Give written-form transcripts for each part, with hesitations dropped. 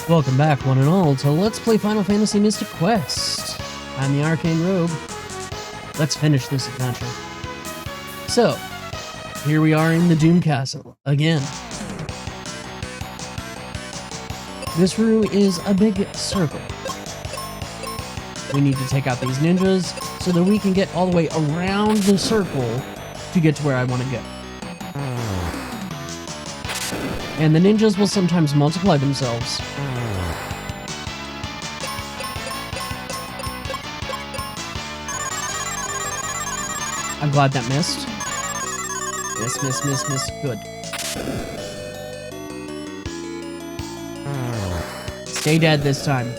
Welcome back, one and all, to Let's Play Final Fantasy Mystic Quest. I'm the Arcane Rogue. Let's finish this adventure. So, here we are in the Doom Castle, again. This room is a big circle. We need to take out these ninjas so that we can get all the way around the circle to get to where I want to go. And the ninjas will sometimes multiply themselves. I'm glad that missed. Miss. Good. Stay dead this time.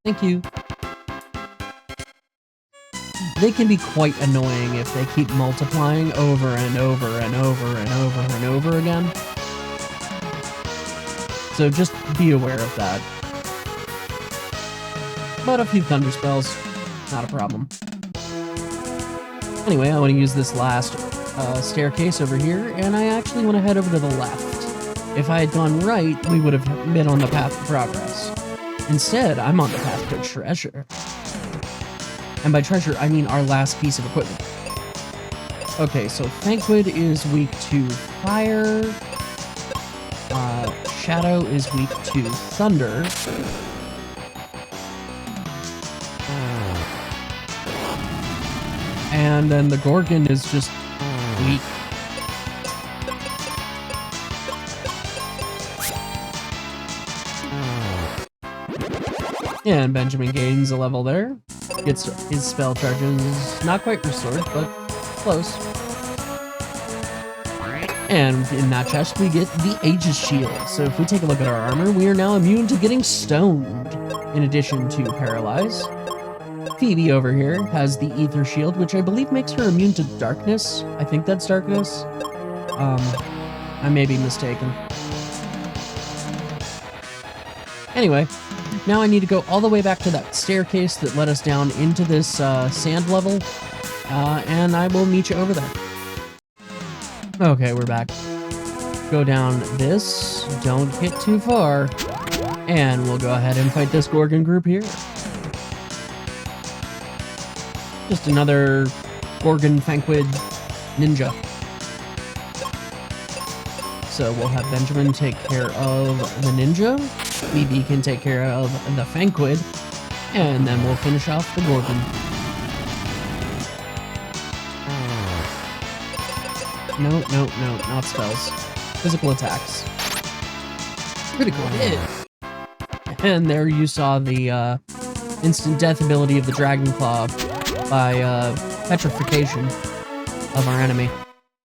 Thank you. They can be quite annoying if they keep multiplying over and over and over and over and over again. So just be aware of that. But a few thunder spells, not a problem. Anyway, I want to use this last staircase over here, and I actually want to head over to the left. If I had gone right, we would have been on the path to progress. Instead, I'm on the path to treasure. And by treasure, I mean our last piece of equipment. Okay, so Fanquid is weak to fire. Shadow is weak to thunder. And then the Gorgon is just weak. And Benjamin gains a level there. Gets his spell charges not quite restored, but close. And in that chest, we get the Aegis Shield. So if we take a look at our armor, we are now immune to getting stoned, in addition to paralyzed. Phoebe over here has the Ether Shield, which I believe makes her immune to darkness. I think that's darkness. I may be mistaken. Anyway, now I need to go all the way back to that staircase that led us down into this sand level, and I will meet you over there. Okay, we're back. Go down this, don't get too far, and we'll go ahead and fight this Gorgon group here. Just another Gorgon Fanquid ninja. So we'll have Benjamin take care of the ninja. BB can take care of the Fanquid, and then we'll finish off the Gorgon. No, not spells. Physical attacks. Critical hit! And there you saw the instant death ability of the Dragon Claw by petrification of our enemy.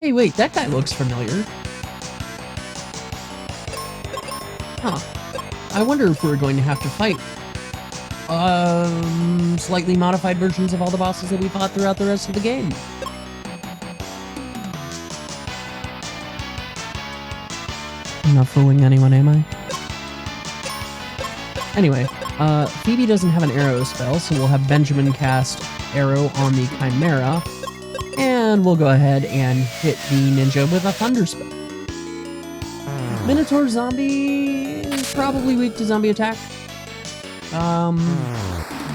Hey, wait, that guy looks familiar. Huh. I wonder if we're going to have to fight slightly modified versions of all the bosses that we fought throughout the rest of the game. I'm not fooling anyone, am I? Anyway, Phoebe doesn't have an arrow spell, so we'll have Benjamin cast arrow on the Chimera, and we'll go ahead and hit the ninja with a thunder spell. Minotaur zombie is probably weak to zombie attack.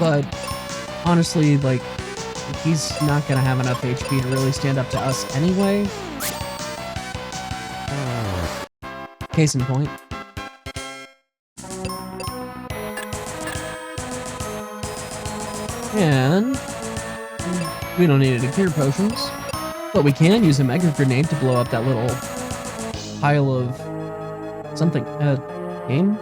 But honestly, like, he's not gonna have enough HP to really stand up to us anyway. Case in point. And we don't need any cure potions, but we can use a mega grenade to blow up that little pile of something. Game?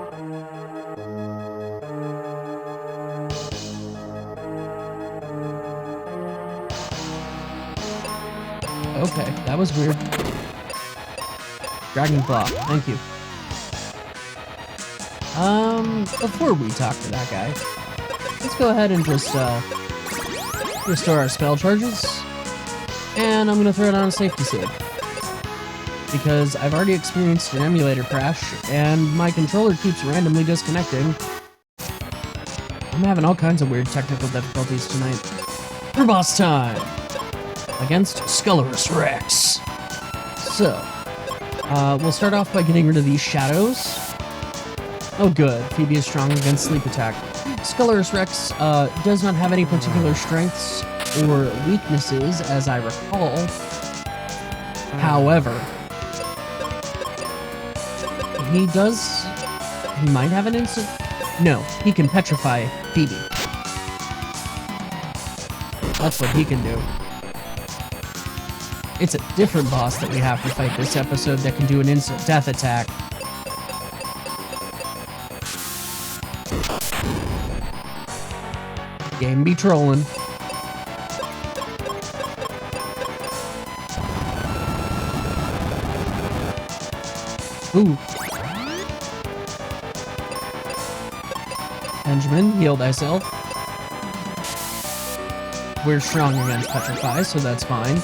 Okay, that was weird. Dragon Claw, thank you. Before we talk to that guy, let's go ahead and just, restore our spell charges. And I'm gonna throw it on a safety save. Because I've already experienced an emulator crash, and my controller keeps randomly disconnecting. I'm having all kinds of weird technical difficulties tonight. For boss time! Against Skullerus Rex. So, We'll start off by getting rid of these shadows. Oh good, Phoebe is strong against sleep attack. Scullerus Rex does not have any particular strengths or weaknesses, as I recall. However, he might have an instant... No, he can petrify Phoebe. That's what he can do. It's a different boss that we have to fight this episode that can do an instant death attack. Game be trolling. Ooh. Benjamin, heal thyself. We're strong against Petrify, so that's fine.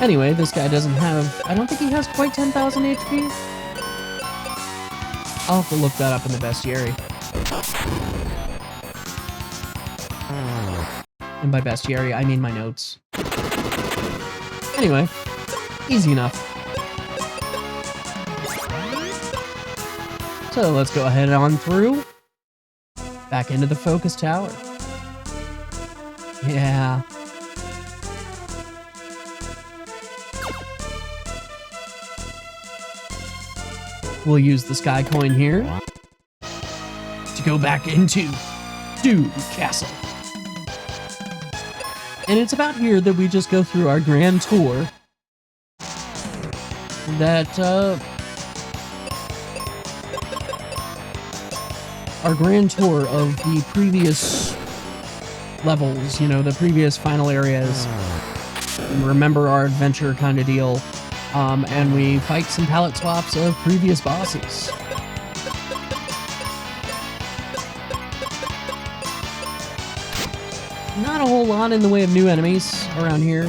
Anyway, this guy doesn't have... I don't think he has quite 10,000 HP. I'll have to look that up in the bestiary. And by bestiary, I mean my notes. Anyway, easy enough. So let's go ahead on through. Back into the focus tower. Yeah. We'll use the sky coin here to go back into Dew Castle. And it's about here that we just go through our grand tour that, our grand tour of the previous levels, you know, the previous final areas. Remember our adventure kind of deal. And we fight some palette swaps of previous bosses. Not a whole lot in the way of new enemies around here.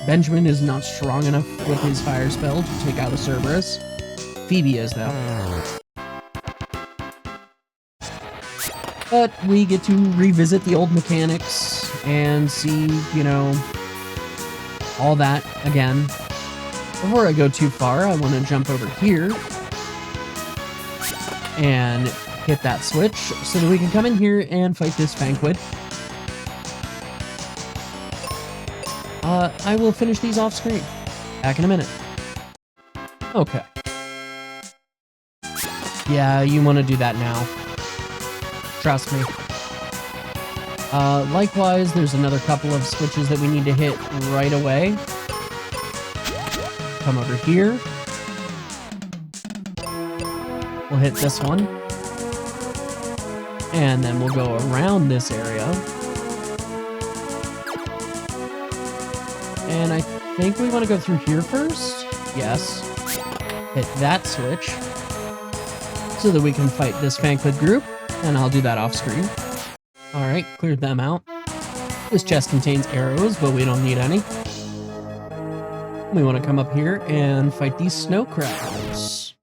Benjamin is not strong enough with his fire spell to take out a Cerberus. Phoebe is, though. But we get to revisit the old mechanics and see, you know, all that again. Before I go too far, I want to jump over here and hit that switch so that we can come in here and fight this Vanquid. I will finish these off screen. Back in a minute. Okay. Yeah, you want to do that now. Trust me. Likewise, there's another couple of switches that we need to hit right away. Come over here. We'll hit this one. And then we'll go around this area. And I think we want to go through here first. Yes. Hit that switch. So that we can fight this Vanquid group. And I'll do that off screen. Alright, cleared them out. This chest contains arrows, but we don't need any. We want to come up here and fight these snow crabs.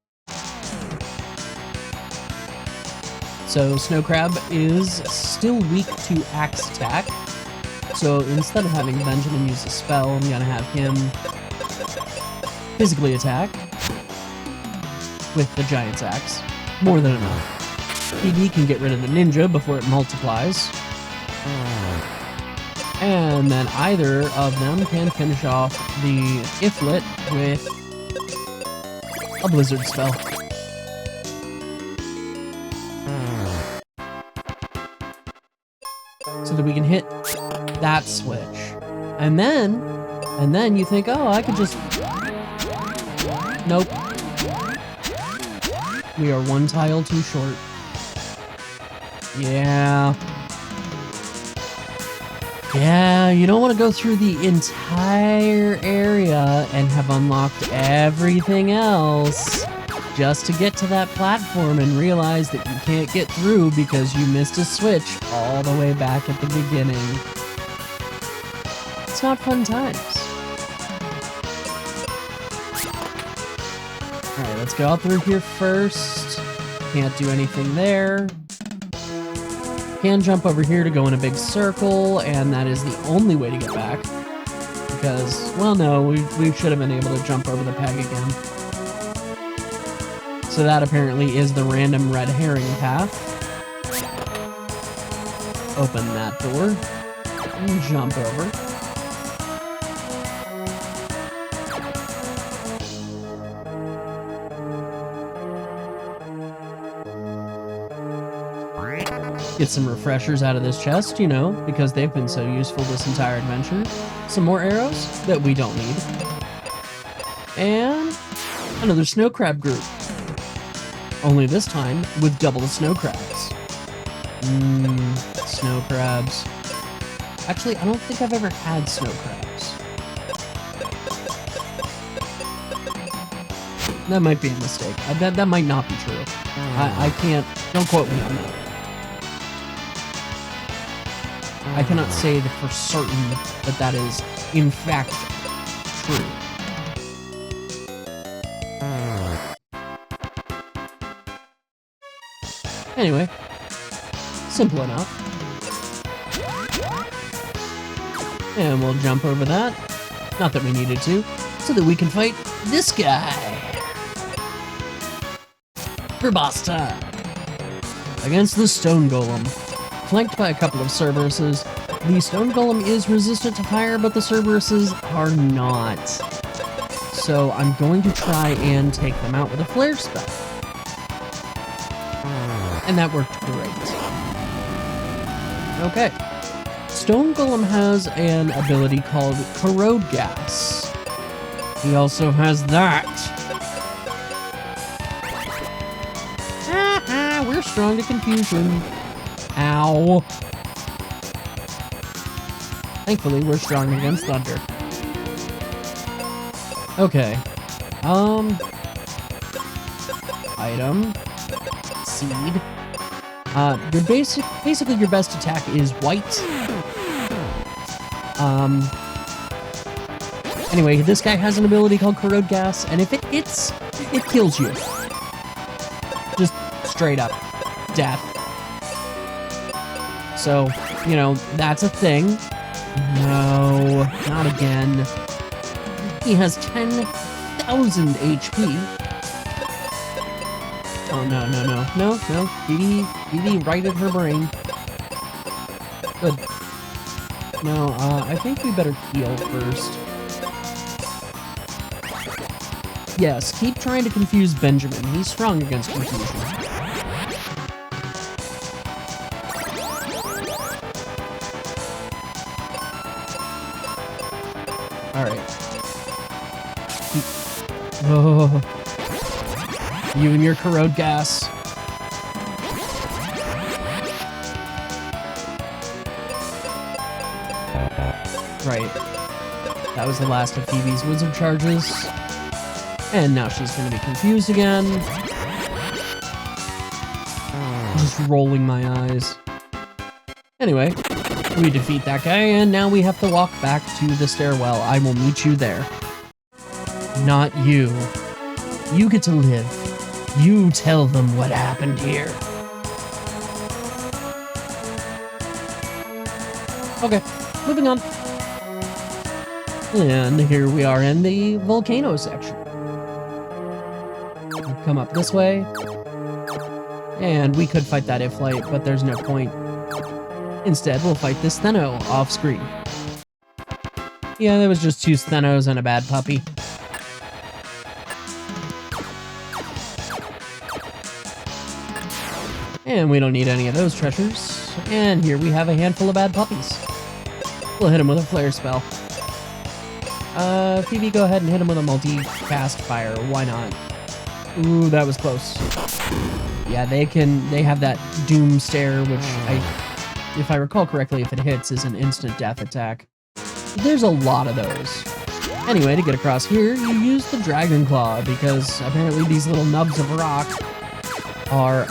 So Snow Crab is still weak to axe attack. So instead of having Benjamin use a spell, I'm going to have him physically attack with the giant's axe. More than enough. PD can get rid of the ninja before it multiplies. And then either of them can finish off the Iflit with a blizzard spell. So that we can hit that switch. And then you think, oh, I could just... Nope. We are one tile too short. Yeah. Yeah, you don't want to go through the entire area and have unlocked everything else just to get to that platform and realize that you can't get through because you missed a switch all the way back at the beginning. It's not fun times. Alright, let's go out through here first. Can't do anything there. Can jump over here to go in a big circle, and that is the only way to get back. Because, well, no, we should have been able to jump over the peg again. So that apparently is the random red herring path. Open that door and jump over. Get some refreshers out of this chest, you know, because they've been so useful this entire adventure. Some more arrows that we don't need. And another snow crab group. Only this time with double the snow crabs. Snow crabs. Actually, I don't think I've ever had snow crabs. That might be a mistake. That might not be true. I can't, don't quote me on that. I cannot say that for certain that that is, in fact, true. Anyway, simple enough. And we'll jump over that. Not that we needed to, so that we can fight this guy. For boss time. Against the stone golem. Flanked by a couple of Cerberuses. The stone golem is resistant to fire, but the Cerberuses are not. So I'm going to try and take them out with a flare spell. And that worked great. Okay. Stone golem has an ability called corrode gas. He also has that. We're strong to confusion. Ow. Thankfully, we're strong against thunder. Okay. Item. Seed. Basically your best attack is white. Anyway, this guy has an ability called corrode gas, and if it hits, it kills you. Just straight up. Death. So, you know, that's a thing. No, not again. He has 10,000 HP. Oh, no. Phoebe righted her brain. Good. No, I think we better heal first. Yes, keep trying to confuse Benjamin. He's strong against confusion. Alright. Oh. You and your corrode gas. Right. That was the last of Phoebe's wizard charges. And now she's going to be confused again. Just rolling my eyes. Anyway, we defeat that guy, and now we have to walk back to the stairwell. I will meet you there. Not you. You get to live. You tell them what happened here. Okay, moving on. And here we are in the volcano section. We'll come up this way. And we could fight that if-light, but there's no point. Instead, we'll fight this Steno off-screen. Yeah, there was just 2 Stenos and a bad puppy. And we don't need any of those treasures. And here we have a handful of bad puppies. We'll hit him with a flare spell. Phoebe, go ahead and hit him with a multi-cast fire. Why not? Ooh, that was close. Yeah, they have that doom stare, which if I recall correctly, if it hits, is an instant death attack. There's a lot of those. Anyway, to get across here, you use the Dragon Claw, because apparently these little nubs of rock are,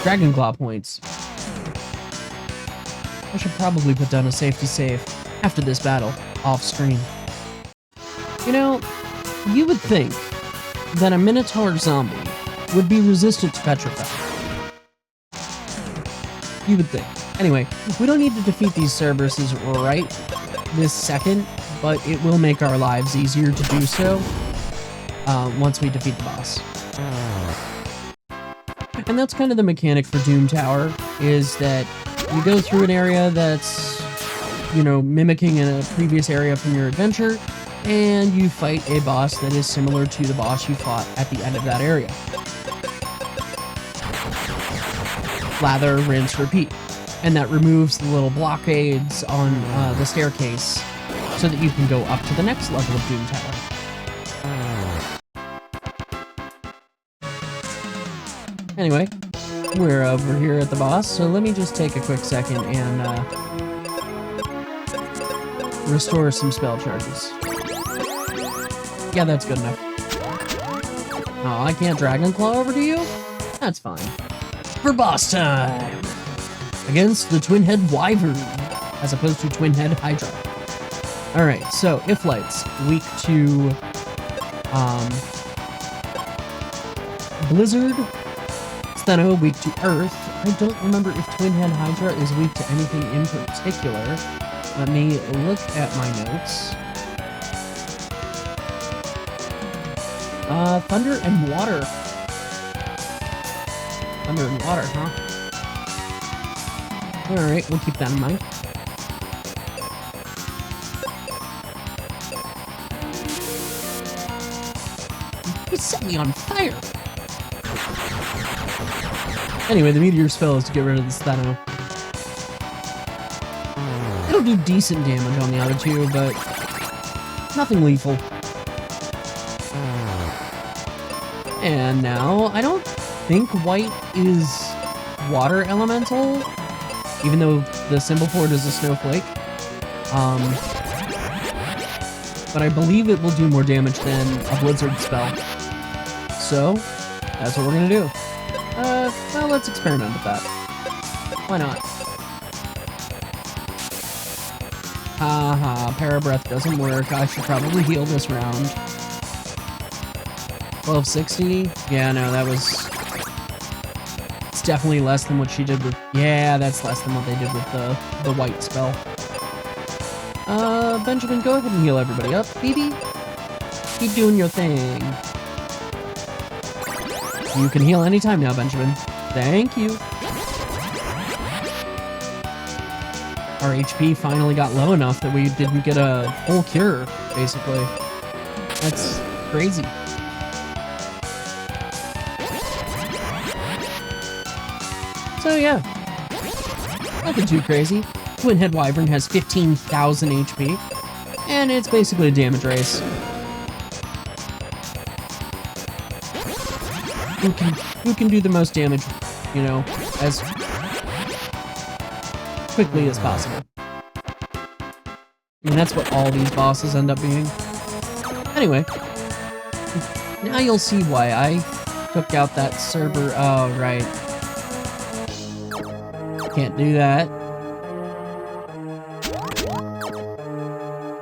Dragon Claw points. I should probably put down a safety save after this battle, off-screen. You know, you would think that a Minotaur zombie would be resistant to petrify. You would think. Anyway, we don't need to defeat these Cerberuses right this second, but it will make our lives easier to do so once we defeat the boss. And that's kind of the mechanic for Doom Tower, is that you go through an area that's, you know, mimicking a previous area from your adventure, and you fight a boss that is similar to the boss you fought at the end of that area. Lather, rinse, repeat. And that removes the little blockades on the staircase so that you can go up to the next level of Doom Tower. Anyway, we're over here at the boss, so let me just take a quick second and restore some spell charges. Yeah, that's good enough. Oh, I can't Dragon Claw over to you? That's fine. For boss time! Against the Twin Head Wyvern, as opposed to Twin Head Hydra. Alright, so Iflights, weak to Blizzard. Steno, weak to Earth. I don't remember if Twin Head Hydra is weak to anything in particular. Let me look at my notes. Thunder and Water. Thunder and Water, huh? Alright, we'll keep that in mind. He set me on fire! Anyway, the meteor spell is to get rid of the Steno. It'll do decent damage on the other two, but nothing lethal. And now, I don't think white is water elemental, even though the symbol for it is a snowflake. But I believe it will do more damage than a blizzard spell. So, that's what we're gonna do. Well, let's experiment with that. Why not? Haha, Parabreath doesn't work. I should probably heal this round. 1260? Yeah, no, that was... It's definitely less than what she did with... Yeah, that's less than what they did with the white spell. Benjamin, go ahead and heal everybody up, baby. Keep doing your thing. You can heal anytime now, Benjamin. Thank you. Our HP finally got low enough that we didn't get a full cure, basically. That's crazy. So yeah, nothing too crazy. Twin Head Wyvern has 15,000 HP, and it's basically a damage race. Who can do the most damage, you know, as quickly as possible. I mean, that's what all these bosses end up being. Anyway, now you'll see why I took out that Cerber. Oh, right. Can't do that.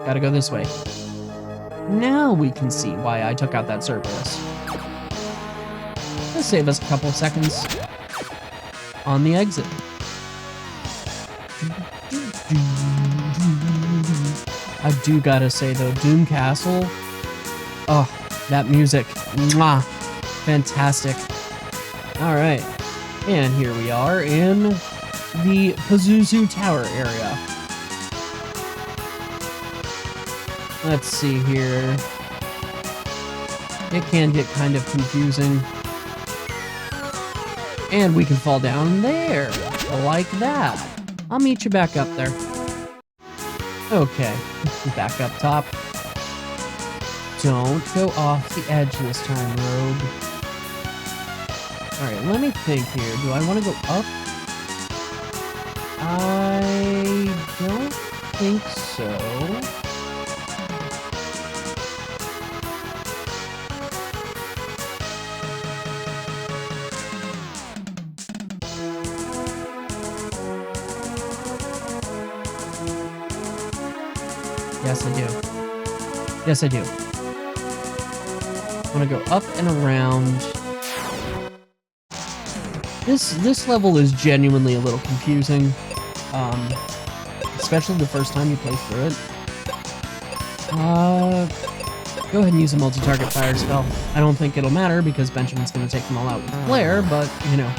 Gotta go this way. Now we can see why I took out that Cerberus. Let's save us a couple of seconds on the exit. I do gotta say though, Doom Castle, oh, that music, mwah, fantastic. Alright, and here we are in the Pazuzu Tower area. Let's see here. It can get kind of confusing. And we can fall down there, like that. I'll meet you back up there. Okay, back up top. Don't go off the edge this time, Rogue. Alright, let me think here. Do I want to go up? I don't think so. Yes, I do. Yes, I do. I want to go up and around This level is genuinely a little confusing, especially the first time you play through it. Go ahead and use a multi-target fire spell. I don't think it'll matter because Benjamin's going to take them all out with Flare, but, you know.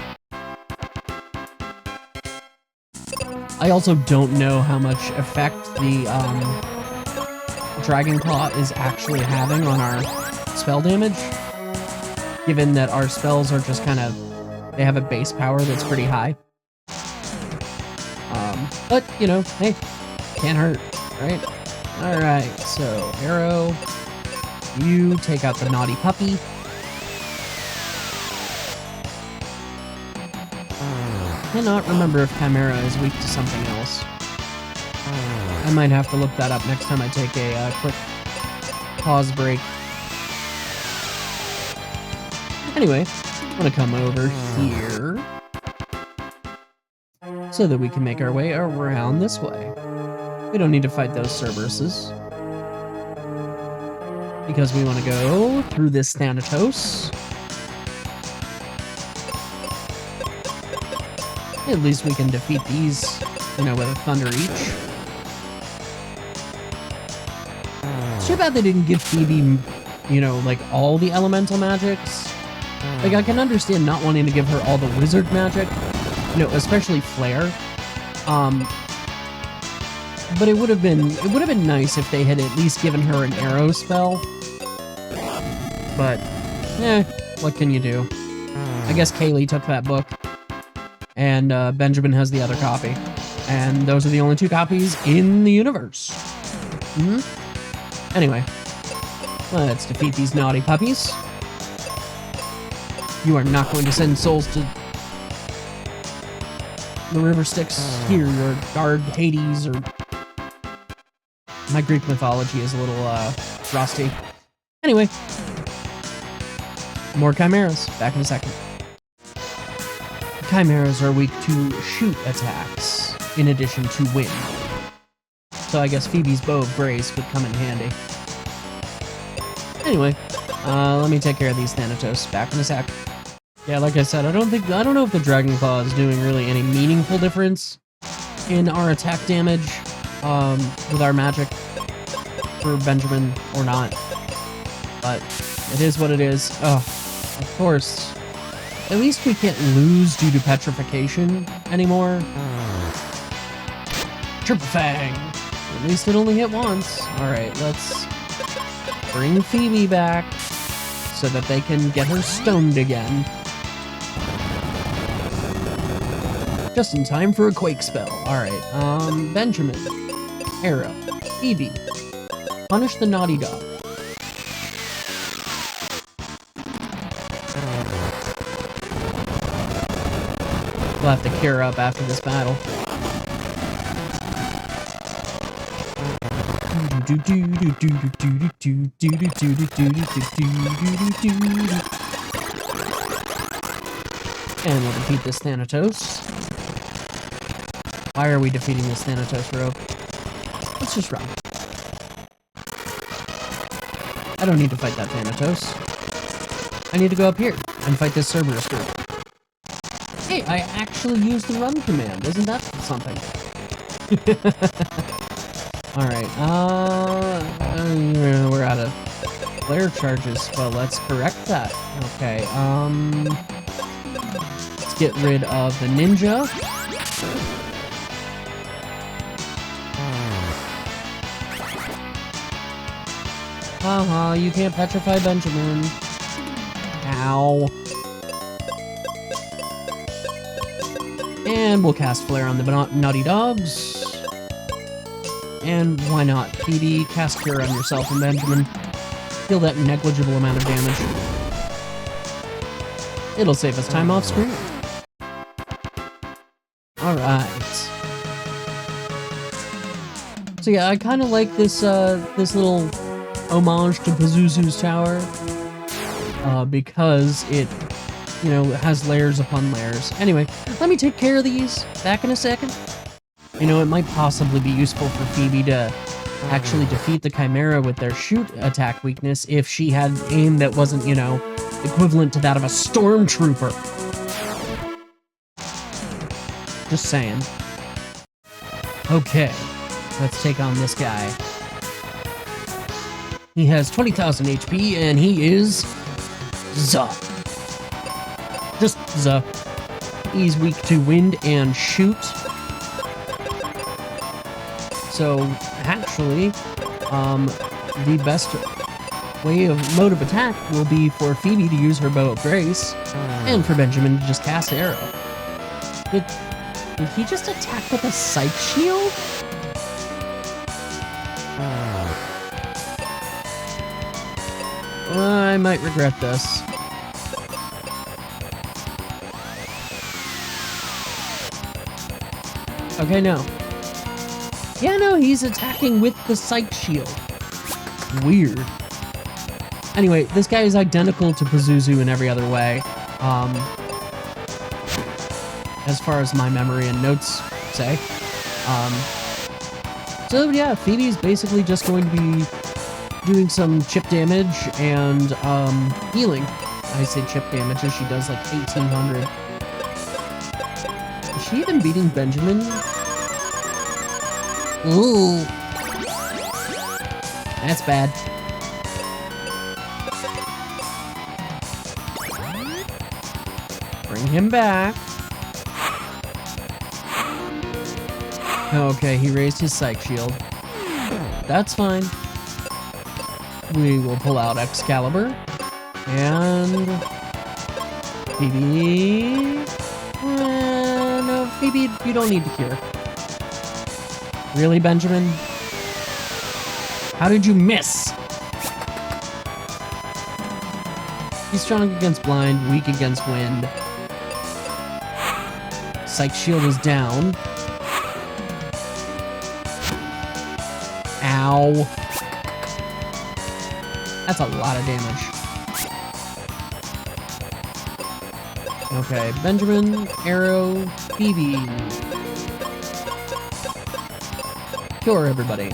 I also don't know how much effect the Dragon Claw is actually having on our spell damage, given that our spells are just kind of, they have a base power that's pretty high. But, you know, hey, can't hurt, right? Alright, so Arrow, you take out the naughty puppy. Cannot remember if Chimera is weak to something else. I might have to look that up next time I take a quick pause break. Anyway, I'm gonna come over here so that we can make our way around this way. We don't need to fight those Cerberuses because we want to go through this Thanatos. At least we can defeat these, you know, with a Thunder each. It's too bad they didn't give Phoebe, you know, like, all the elemental magics. Like, I can understand not wanting to give her all the wizard magic, you know, especially Flare. But it would have been nice if they had at least given her an arrow spell. But, what can you do? I guess Kaylee took that book. And Benjamin has the other copy. And those are the only 2 copies in the universe. Anyway, let's defeat these naughty puppies. You are not going to send souls to the River Styx here, or guard Hades, or... My Greek mythology is a little rusty. Anyway, more chimeras. Back in a second. Chimeras are weak to shoot attacks, in addition to wind. So I guess Phoebe's Bow of Grace would come in handy. Anyway, let me take care of these Thanatos. Back in a sec. Yeah, like I said, I don't know if the Dragon Claw is doing really any meaningful difference in our attack damage with our magic for Benjamin or not. But it is what it is. Oh, of course. At least we can't lose due to petrification anymore. Triple Fang! At least it only hit once. Alright, let's bring Phoebe back so that they can get her stoned again. Just in time for a Quake spell. Alright, Benjamin, Arrow, Phoebe, punish the naughty dog. We'll have to cure up after this battle. And we'll defeat this Thanatos. Why are we defeating this Thanatos rogue? Let's just run. I don't need to fight that Thanatos. I need to go up here and fight this Cerberus group. Hey, I actually used the run command. Isn't that something? Alright, we're out of flare charges, but let's correct that. Okay, let's get rid of the ninja. Haha, you can't petrify Benjamin. Ow. And we'll cast Flare on the Naughty Dogs. And why not? PD, cast Cure on yourself and Benjamin. Deal that negligible amount of damage. It'll save us time off screen. Alright. So yeah, I kind of like this, this little homage to Pazuzu's Tower. Because it, you know, has layers upon layers. Anyway, let me take care of these. Back in a second. You know, it might possibly be useful for Phoebe to actually defeat the Chimera with their shoot attack weakness if she had aim that wasn't, you know, equivalent to that of a stormtrooper. Just saying. Okay, let's take on this guy. He has 20,000 HP, and he is... Zuh. Just Zuh. He's weak to wind and shoot. So, actually, the best mode of attack will be for Phoebe to use her Bow of Grace, and for Benjamin to just cast Arrow. Did he just attack with a Psych Shield? I might regret this. Okay, no. Yeah, no, he's attacking with the Psych Shield. Weird. Anyway, this guy is identical to Pazuzu in every other way. As far as my memory and notes say. So yeah, Phoebe's basically just going to be doing some chip damage and healing. I say chip damage as she does like 1,800. Is she even beating Benjamin? Ooh. That's bad. Bring him back. Okay, he raised his Psych Shield. That's fine. We will pull out Excalibur. And... Phoebe... no, Phoebe, you don't need to cure. Really, Benjamin? How did you miss? He's strong against blind, weak against wind. Psych Shield is down. Ow. That's a lot of damage. Okay, Benjamin, Arrow, Phoebe. Cure everybody.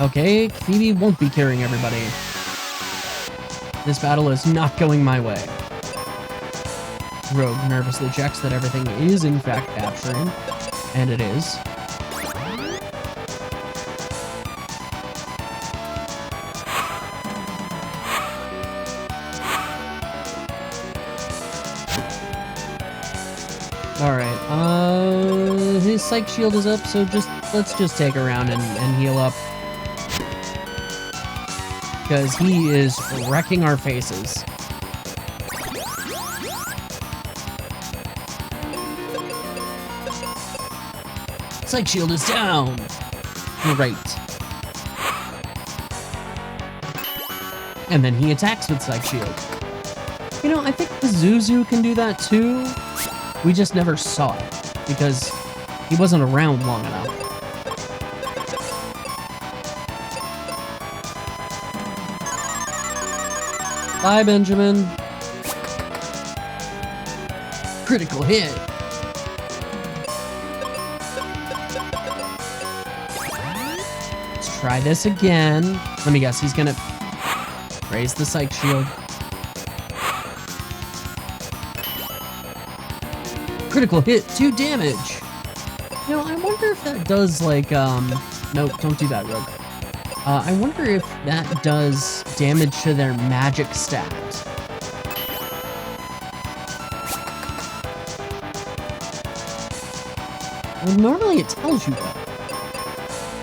Okay, Phoebe won't be curing everybody. This battle is not going my way. Rogue nervously checks that everything is in fact capturing, and it is. Alright, his Psych Shield is up, so let's just take a round and heal up. Because he is wrecking our faces. Psych Shield is down! Great. And then he attacks with Psych Shield. You know, I think Pazuzu can do that too. We just never saw it, because he wasn't around long enough. Bye, Benjamin. Critical hit. Let's try this again. Let me guess, he's gonna raise the Psych Shield. Critical hit, 2 damage. You know, I wonder if that does like, nope, don't do that, Rogue. I wonder if that does damage to their magic stat. Well, normally it tells you that.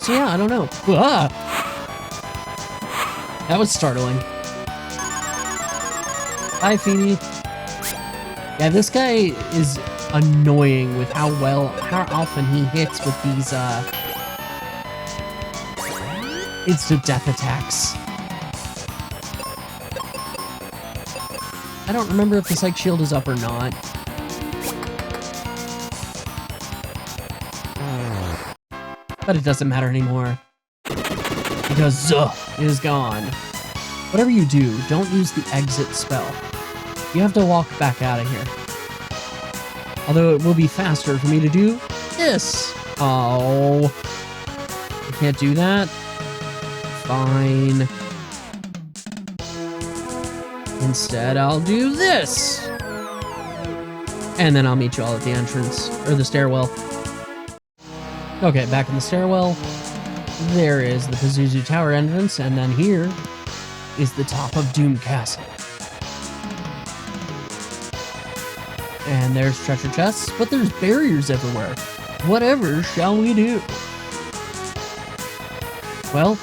So yeah, I don't know. Ah! That was startling. Hi, Phoebe. Yeah, this guy is annoying with how often he hits with these, instant death attacks. I don't remember if the Psych Shield is up or not. But it doesn't matter anymore. Because Zuh is gone. Whatever you do, don't use the exit spell. You have to walk back out of here. Although it will be faster for me to do this. Oh. I can't do that? Fine. Instead, I'll do this. And then I'll meet you all at the entrance, or the stairwell. Okay, back in the stairwell, there is the Pazuzu Tower entrance, and then here is the top of Doom Castle. And there's treasure chests, but there's barriers everywhere. Whatever shall we do? Well,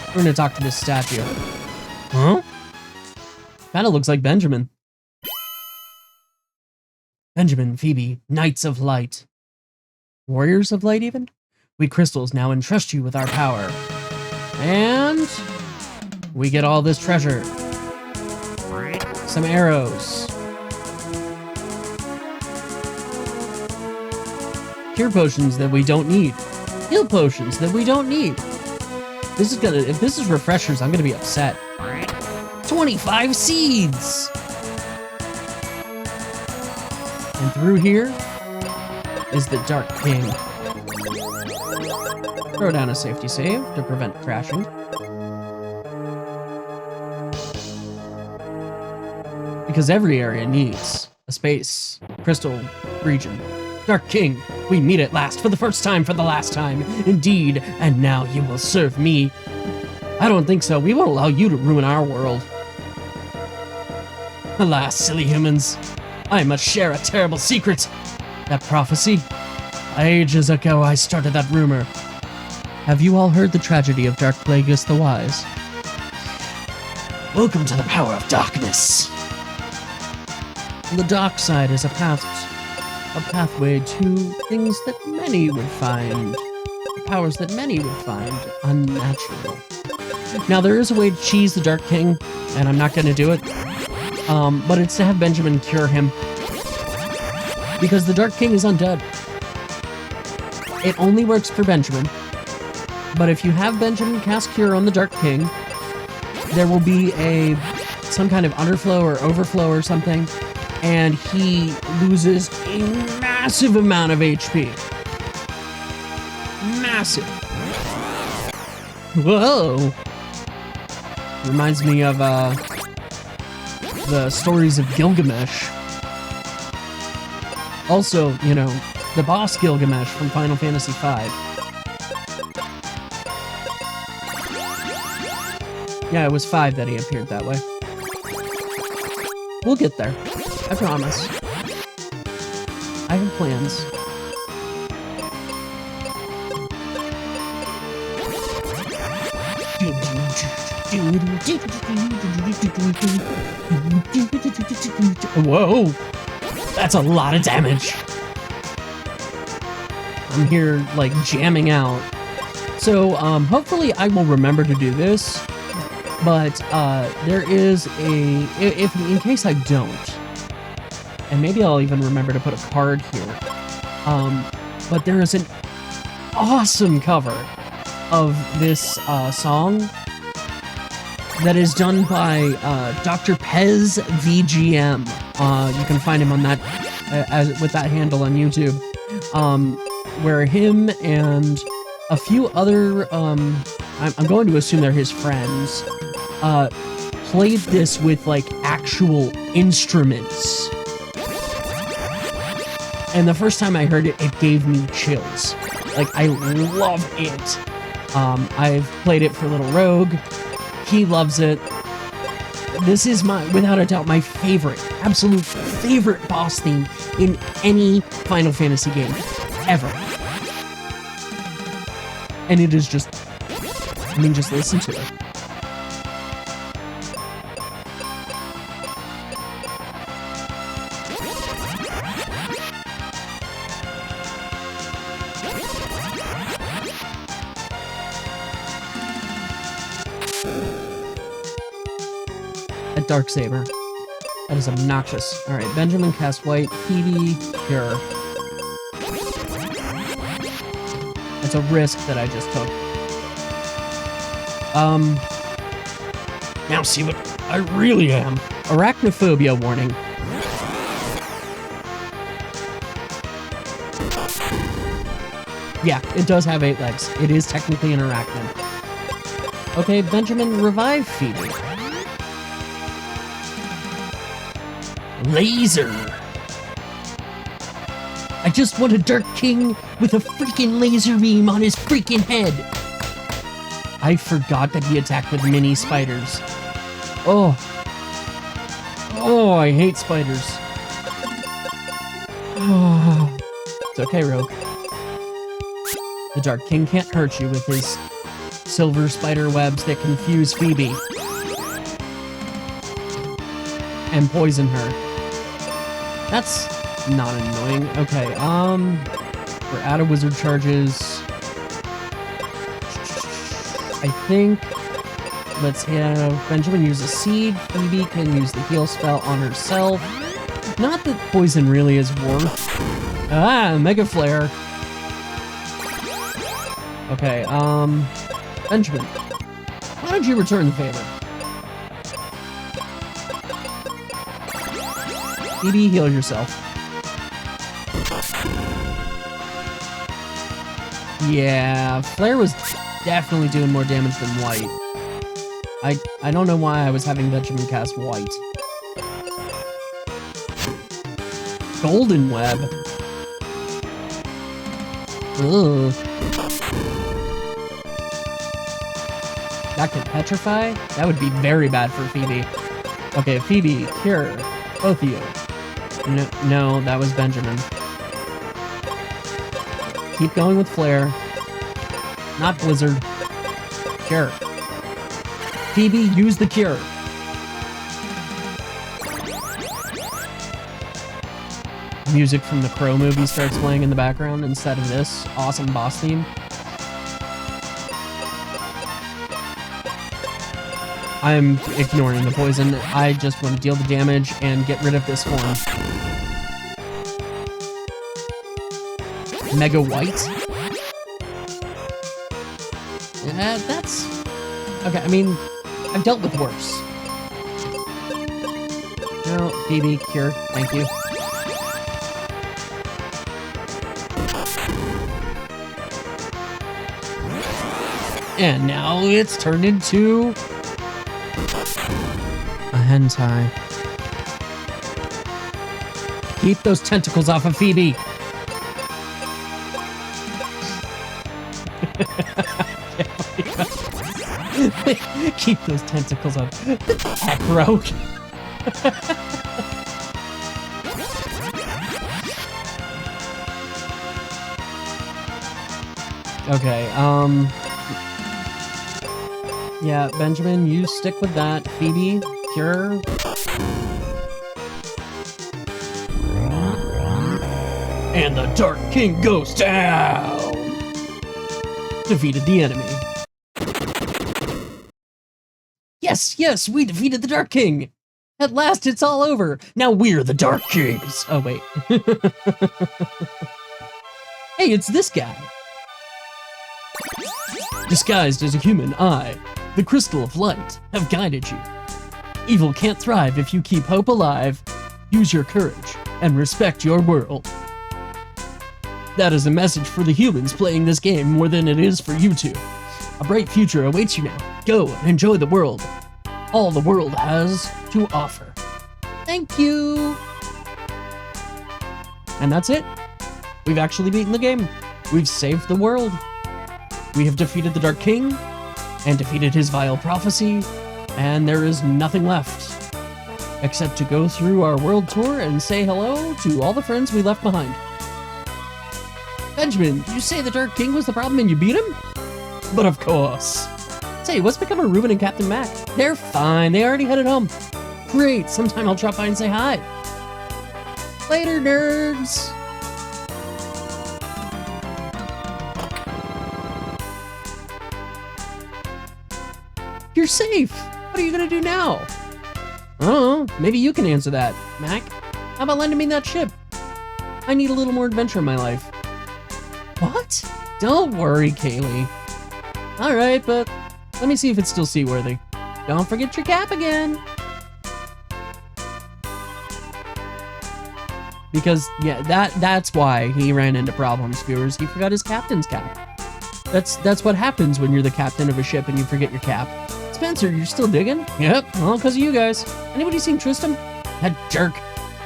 we're gonna talk to this statue. Huh? Kinda looks like Benjamin. Benjamin, Phoebe, Knights of Light. Warriors of Light, even? We crystals now entrust you with our power. And we get all this treasure. Some arrows. Cure potions that we don't need. Heal potions that we don't need. If this is refreshers, I'm gonna be upset. 25 seeds! And through here is the Dark King. Throw down a safety save to prevent crashing. Because every area needs a space, crystal region. Dark King, we meet at last, for the first time, for the last time. Indeed, and now you will serve me. I don't think so. We won't allow you to ruin our world. Alas, silly humans. I must share a terrible secret. That prophecy. Ages ago, I started that rumor. Have you all heard the tragedy of Dark Plagueis the Wise? Welcome to the power of darkness. The dark side is a pathway to things that many would find, powers that many would find unnatural. Now, there is a way to cheese the Dark King, and I'm not going to do it, but it's to have Benjamin cure him. Because the Dark King is undead. It only works for Benjamin. But if you have Benjamin cast Cure on the Dark King, there will be some kind of underflow or overflow or something, and he loses a massive amount of HP. Massive. Whoa. Reminds me of the stories of Gilgamesh. Also, you know, the boss Gilgamesh from Final Fantasy V. Yeah, it was 5 that he appeared that way. We'll get there. I promise. I have plans. Whoa! That's a lot of damage! I'm here, like, jamming out. So, hopefully I will remember to do this. But, there is in case I don't, and maybe I'll even remember to put a card here, but there is an awesome cover of this, song that is done by, Dr. Pez VGM. You can find him on that, with that handle on YouTube, where him and a few other, I'm going to assume they're his friends, played this with, like, actual instruments. And the first time I heard it, it gave me chills. Like, I love it. I've played it for Little Rogue. He loves it. This is without a doubt, my favorite, absolute favorite boss theme in any Final Fantasy game, ever. And it is just, I mean, just listen to it. A Darksaber. That is obnoxious. Alright, Benjamin cast White, Phoebe, Cure. It's a risk that I just took. Now see what I really am. Arachnophobia warning. Yeah, it does have 8 legs. It is technically an arachnid. Okay, Benjamin, revive Phoebe. Laser. I just want a Dark King with a freaking laser beam on his freaking head. I forgot that he attacked with mini spiders. Oh. Oh, I hate spiders. Oh. It's okay, Rogue. The Dark King can't hurt you with his silver spider webs that confuse Phoebe and poison her. That's not annoying. Okay, we're out of wizard charges. I think let's have Benjamin use a seed. Phoebe can use the heal spell on herself. Not that poison really is worth. Ah, Mega Flare. Okay, Benjamin, why don't you return the favor? Phoebe, heal yourself. Yeah, Flare was definitely doing more damage than White. I don't know why I was having Benjamin cast White. Golden Web. Ugh. That could petrify? That would be very bad for Phoebe. Okay, Phoebe, Cure, both of you. No, that was Benjamin. Keep going with Flare. Not Blizzard. Cure. Phoebe, use the Cure. Music from the Crow movie starts playing in the background instead of this awesome boss theme. I'm ignoring the poison. I just want to deal the damage and get rid of this form. Mega White? That's... Okay, I mean, I've dealt with worse. No, Phoebe, Cure, thank you. And now it's turned into... a hentai. Keep those tentacles off of Phoebe! Keep those tentacles off. Heck, Rogue. Okay, yeah, Benjamin, you stick with that. Phoebe, Cure. And the Dark King goes down! Defeated the enemy. Yes, we defeated the Dark King! At last, it's all over! Now we're the Dark Kings! Oh, wait. Hey, it's this guy! Disguised as a human, I, the Crystal of Light, have guided you. Evil can't thrive if you keep hope alive. Use your courage and respect your world. That is a message for the humans playing this game more than it is for you two. A bright future awaits you now. Go and enjoy the world. All the world has to offer. Thank you! And that's it. We've actually beaten the game. We've saved the world. We have defeated the Dark King, and defeated his vile prophecy, and there is nothing left except to go through our world tour and say hello to all the friends we left behind. Benjamin, you say the Dark King was the problem and you beat him? But of course. Say, what's become of Ruben and Captain Mac? They're fine, they already headed home. Great, sometime I'll drop by and say hi. Later, nerds! You're safe! What are you gonna do now? I don't know, maybe you can answer that, Mac. How about lending me that ship? I need a little more adventure in my life. What? Don't worry, Kaylee. Alright, but let me see if it's still seaworthy. Don't forget your cap again! Because, yeah, that's why he ran into problems, viewers. He forgot his captain's cap. That's what happens when you're the captain of a ship and you forget your cap. Spencer, you're still digging? Yep, all because of you guys. Anybody seen Tristram? That jerk.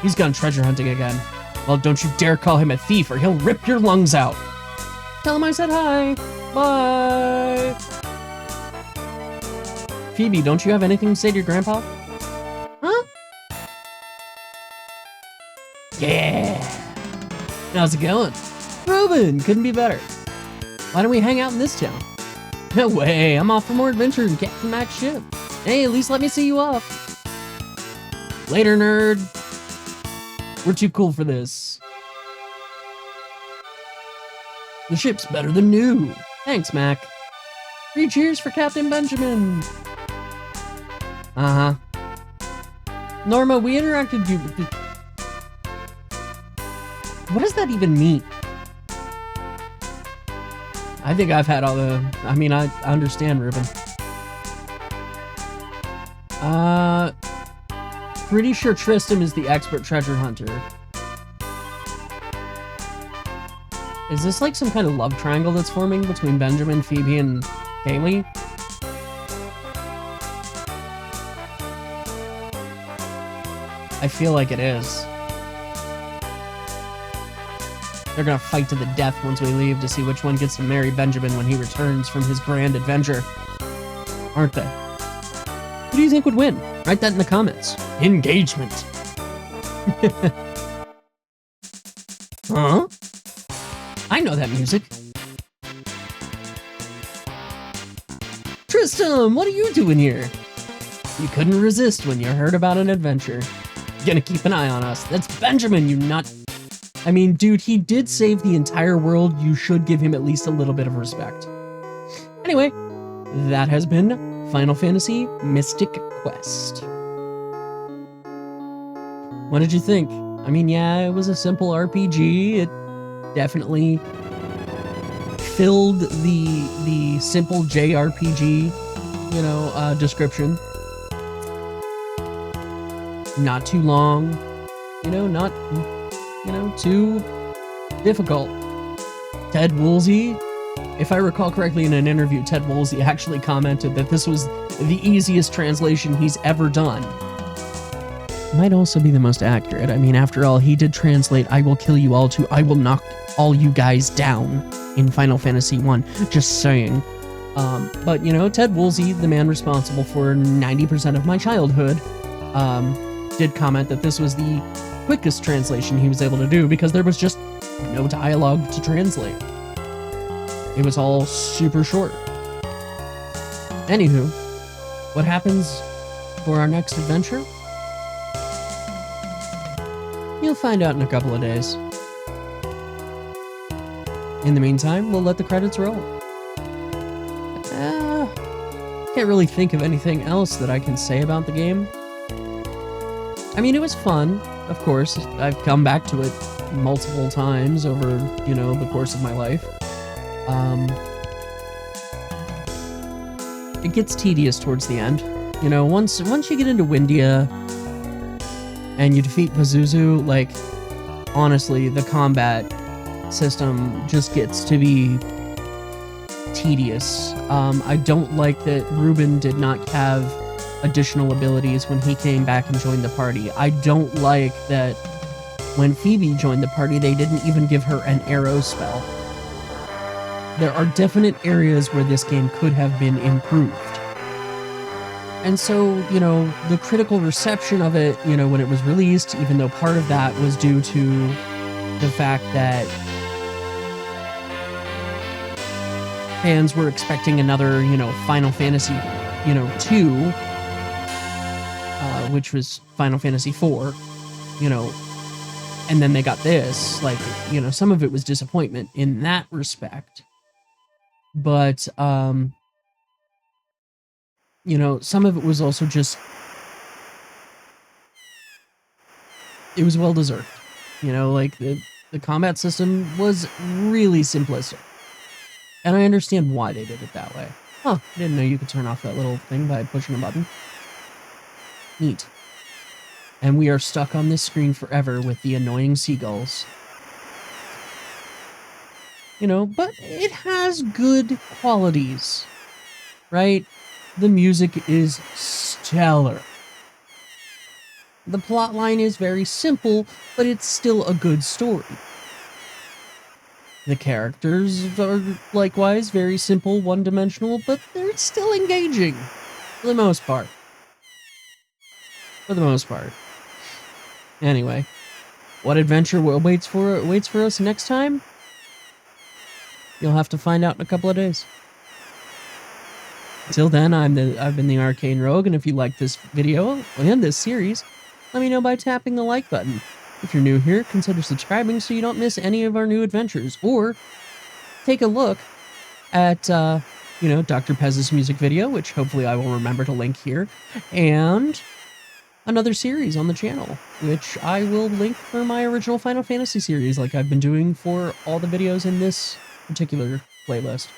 He's gone treasure hunting again. Well, don't you dare call him a thief or he'll rip your lungs out. Tell him I said hi. Bye. Phoebe, don't you have anything to say to your grandpa? Huh? Yeah. How's it going? Ruben, couldn't be better. Why don't we hang out in this town? No way, I'm off for more adventure in Captain Mac's ship. Hey, at least let me see you off. Later, nerd. We're too cool for this. The ship's better than new. Thanks, Mac. 3 cheers for Captain Benjamin. Uh-huh. Norma, we interacted with you. What does that even mean? I think I've had all the... I mean, I understand, Ruben. Pretty sure Tristan is the expert treasure hunter. Is this like some kind of love triangle that's forming between Benjamin, Phoebe, and Kaylee? I feel like it is. They're gonna fight to the death once we leave to see which one gets to marry Benjamin when he returns from his grand adventure. Aren't they? Who do you think would win? Write that in the comments. Engagement. Huh? I know that music. Tristram, what are you doing here? You couldn't resist when you heard about an adventure. Gonna keep an eye on us. That's Benjamin, you nut. I mean, dude, he did save the entire world. You should give him at least a little bit of respect. Anyway, that has been Final Fantasy Mystic Quest. What did you think? I mean, yeah, it was a simple RPG. It definitely filled the simple JRPG, you know, description. Not too long, you know, not, you know, too difficult. Ted Woolsey, if I recall correctly in an interview, Ted Woolsey actually commented that this was the easiest translation he's ever done. Might also be the most accurate. I mean, after all, he did translate "I will kill you all" to "I will knock all you guys down" in Final Fantasy 1. Just saying. But, you know, Ted Woolsey, the man responsible for 90% of my childhood, did comment that this was the quickest translation he was able to do because there was just no dialogue to translate. It was all super short. Anywho, what happens for our next adventure? You'll find out in a couple of days. In the meantime, we'll let the credits roll. Can't really think of anything else that I can say about the game. I mean, it was fun, of course. I've come back to it multiple times over, you know, the course of my life. It gets tedious towards the end. You know, once you get into Windia and you defeat Pazuzu, like, honestly, the combat system just gets to be tedious. I don't like that Ruben did not have additional abilities when he came back and joined the party. I don't like that when Phoebe joined the party, they didn't even give her an arrow spell. There are definite areas where this game could have been improved. And so, you know, the critical reception of it, you know, when it was released, even though part of that was due to the fact that fans were expecting another, you know, Final Fantasy, you know, 2, which was Final Fantasy 4, you know, and then they got this, like, you know, some of it was disappointment in that respect. But, you know, some of it was also just, it was well-deserved. You know, like, the combat system was really simplistic. And I understand why they did it that way. Huh, I didn't know you could turn off that little thing by pushing a button. Neat. And we are stuck on this screen forever with the annoying seagulls. You know, but it has good qualities, right? The music is stellar. The plot line is very simple, but it's still a good story. The characters are likewise very simple, one-dimensional, but they're still engaging. For the most part. Anyway, what adventure waits for us next time? You'll have to find out in a couple of days. Until then, I've been the Arcane Rogue, and if you like this video and this series, let me know by tapping the like button. If you're new here, consider subscribing so you don't miss any of our new adventures, or take a look at, Dr. Pez's music video, which hopefully I will remember to link here, and another series on the channel, which I will link for my original Final Fantasy series, like I've been doing for all the videos in this particular playlist.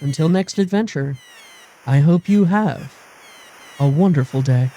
Until next adventure, I hope you have a wonderful day.